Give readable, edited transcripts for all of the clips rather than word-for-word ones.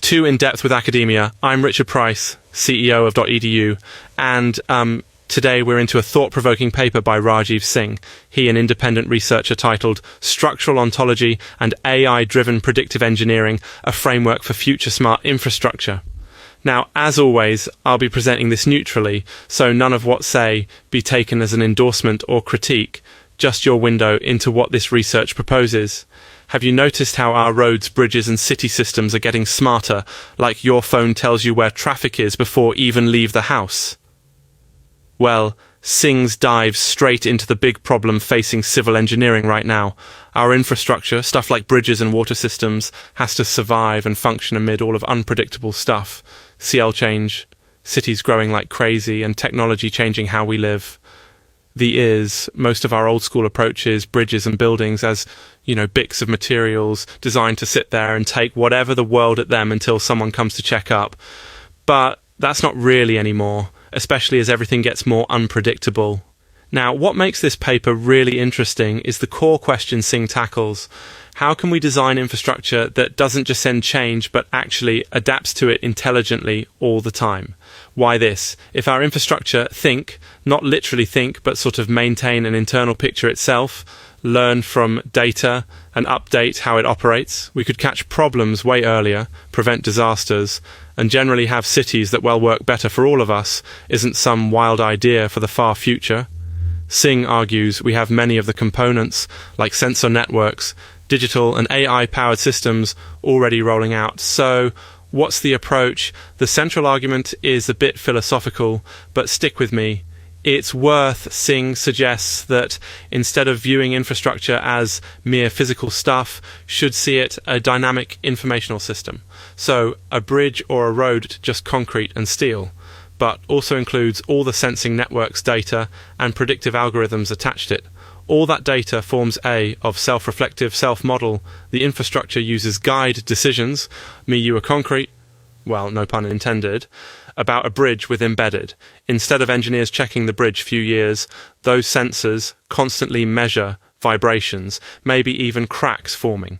Too in-depth with academia. I'm Richard Price, CEO of .edu, and today we're into a thought-provoking paper by Rajiv Singh. He, an independent researcher, titled Structural Ontology and AI-Driven Predictive Engineering, a Framework for Future Smart Infrastructure. Now, as always, I'll be presenting this neutrally, so none of what say be taken as an endorsement or critique, just your window into what this research proposes. Have you noticed how our roads, bridges and city systems are getting smarter, like your phone tells you where traffic is before even leave the house? Well, Singh's dives straight into the big problem facing civil engineering right now. Our infrastructure, stuff like bridges and water systems, has to survive and function amid all of unpredictable stuff. CL change, cities growing like crazy, and technology changing how we live. Most of our old school approaches, bridges and buildings as, bits of materials designed to sit there and take whatever the world at them until someone comes to check up. But that's not really anymore, especially as everything gets more unpredictable. Now, what makes this paper really interesting is the core question Singh tackles. How can we design infrastructure that doesn't just send change but actually adapts to it intelligently all the time? Why this? If our infrastructure not literally think, but sort of maintain an internal picture itself, learn from data and update how it operates, we could catch problems way earlier, prevent disasters, and generally have cities that work better for all of us isn't some wild idea for the far future. Singh argues we have many of the components, like sensor networks, digital and AI-powered systems already rolling out. So, what's the approach? The central argument is a bit philosophical, but stick with me. It's worth. Singh suggests that instead of viewing infrastructure as mere physical stuff, should see it a dynamic informational system. So, a bridge or a road just concrete and steel, but also includes all the sensing networks data and predictive algorithms attached to it. All that data forms of self-reflective self-model. The infrastructure uses guide decisions, me, you, a concrete, well, no pun intended, about a bridge with embedded. Instead of engineers checking the bridge few years, those sensors constantly measure vibrations, maybe even cracks forming.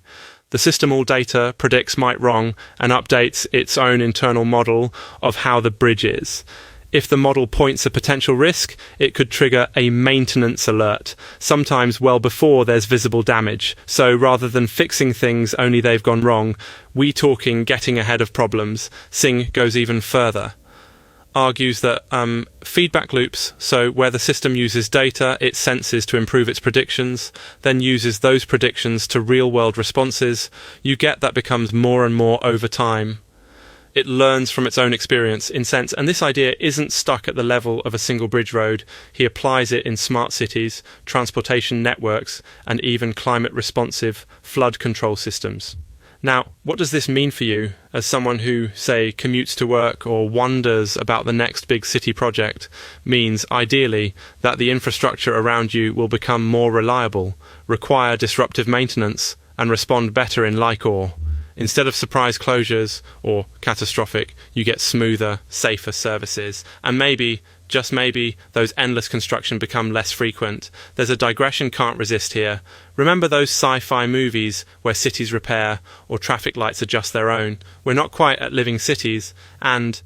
The system all data predicts might wrong and updates its own internal model of how the bridge is. If the model points a potential risk, it could trigger a maintenance alert, sometimes well before there's visible damage. So rather than fixing things only they've gone wrong, we talking getting ahead of problems. Singh goes even further. Argues that feedback loops, so where the system uses data it senses to improve its predictions, then uses those predictions to real-world responses, you get that becomes more and more over time. It learns from its own experience, in sense, and this idea isn't stuck at the level of a single bridge road. He applies it in smart cities, transportation networks, and even climate-responsive flood control systems. Now, what does this mean for you, as someone who, say, commutes to work or wonders about the next big city project? Means, ideally, that the infrastructure around you will become more reliable, require disruptive maintenance, and respond better in like awe. Instead of surprise closures, or catastrophic, you get smoother, safer services. And maybe, just maybe, those endless construction become less frequent. There's a digression can't resist here. Remember those sci-fi movies where cities repair, or traffic lights adjust their own? We're not quite at living cities, and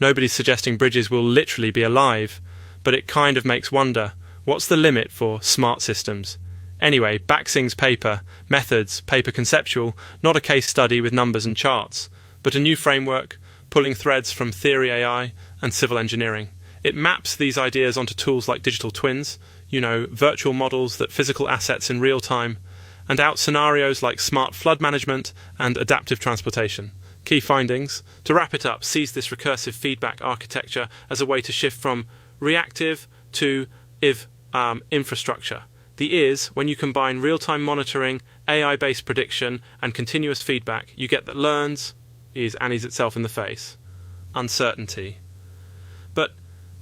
nobody's suggesting bridges will literally be alive. But it kind of makes wonder, what's the limit for smart systems? Anyway, back Singh's paper, methods, paper conceptual, not a case study with numbers and charts, but a new framework, pulling threads from theory AI and civil engineering. It maps these ideas onto tools like digital twins, virtual models that physical assets in real time, and out scenarios like smart flood management and adaptive transportation. Key findings: to wrap it up, sees this recursive feedback architecture as a way to shift from reactive to infrastructure. When you combine real-time monitoring, AI-based prediction, and continuous feedback, you get that learns, Annie's itself in the face. Uncertainty. But,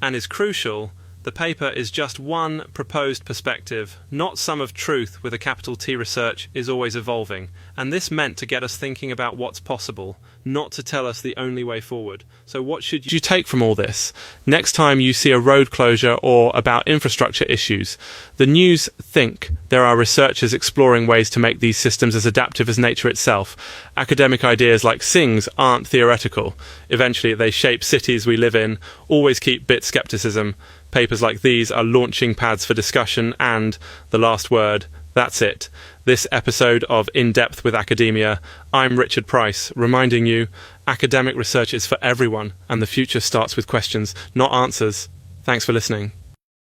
and is crucial, the paper is just one proposed perspective, not some of truth with a capital T. Research is always evolving, and this meant to get us thinking about what's possible. not to tell us the only way forward. So what should you take from all this? Next time you see a road closure or about infrastructure issues, the news think there are researchers exploring ways to make these systems as adaptive as nature itself. Academic ideas like Singh's aren't theoretical. Eventually they shape cities we live in. Always keep bit skepticism. Papers like these are launching pads for discussion, and the last word, that's it. This episode of In Depth with Academia, I'm Richard Price, reminding you, academic research is for everyone, and the future starts with questions, not answers. Thanks for listening.